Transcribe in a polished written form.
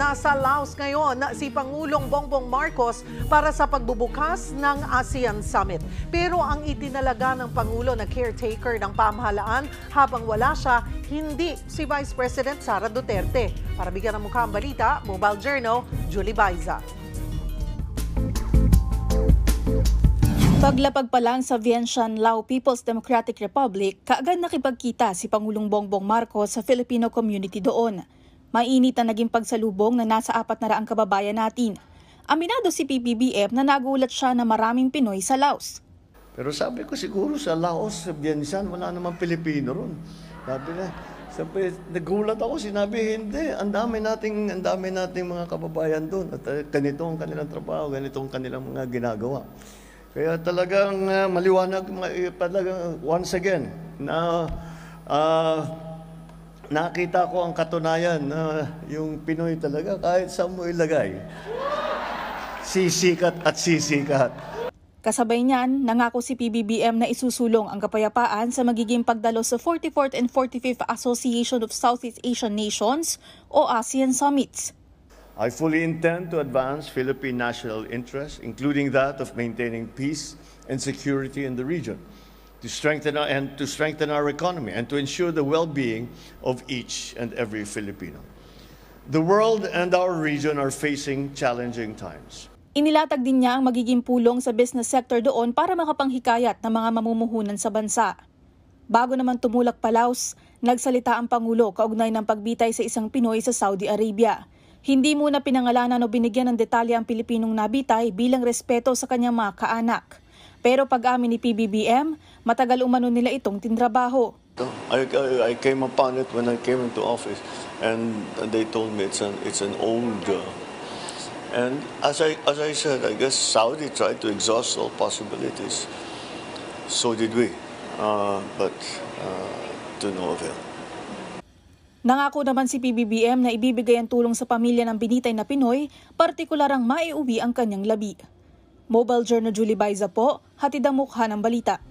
nasa Laos ngayon si Pangulong Bongbong Marcos para sa pagbubukas ng ASEAN Summit. Pero ang itinalaga ng Pangulo na caretaker ng pamahalaan habang wala siya, hindi si Vice President Sara Duterte. Para bigyan ng mukha ang balita, Mobile Journal, Julie Baiza. Paglapag pa lang sa Vientiane, Lao People's Democratic Republic, kaagad nakipagkita si Pangulong Bongbong Marcos sa Filipino community doon. Mainit na naging pagsalubong na nasa 400 kababayan natin. Aminado si PBBM na nagulat siya na maraming Pinoy sa Laos. Pero sabi ko siguro sa Laos, sa Vientiane, wala namang Pilipino ron. Sabi, nagulat ako, sinabi, hindi, ang dami nating mga kababayan doon. At ganito ang kanilang trabaho, ganito ang kanilang mga ginagawa. Kaya talagang maliwanag, talagang once again, na nakita ko ang katunayan na yung Pinoy talaga kahit saan mo ilagay, sisikat at sisikat. Kasabay niyan, nangako si PBBM na isusulong ang kapayapaan sa magiging pagdalo sa 44th and 45th Association of Southeast Asian Nations o ASEAN Summits. I fully intend to advance Philippine national interests, including that of maintaining peace and security in the region, to strengthen our economy and to ensure the well-being of each and every Filipino. The world and our region are facing challenging times. Inilatag din niya ang magiging pulong sa business sector doon para makapanghikayat ng mga mamumuhunan sa bansa. Bago naman tumulak pa Laos, nagsalita ang Pangulo kaugnay ng pagbitay sa isang Pinoy sa Saudi Arabia. Hindi muna pinangalanan o binigyan ng detalye ang Pilipinong nabitay bilang respeto sa kanyang mga kaanak. Pero pag-amin ni PBBM, matagal umano nila itong tinrabaho. I came upon it when I came into office and they told me it's an old and as I said, I guess Saudi tried to exhaust all possibilities. So did we, but to no avail. Nangako naman si PBBM na ibibigay ang tulong sa pamilya ng binitay na Pinoy, partikular ang maiuwi ang kanyang labi. Mobile Journal Julie Baiza po, hatid ang mukha ng balita.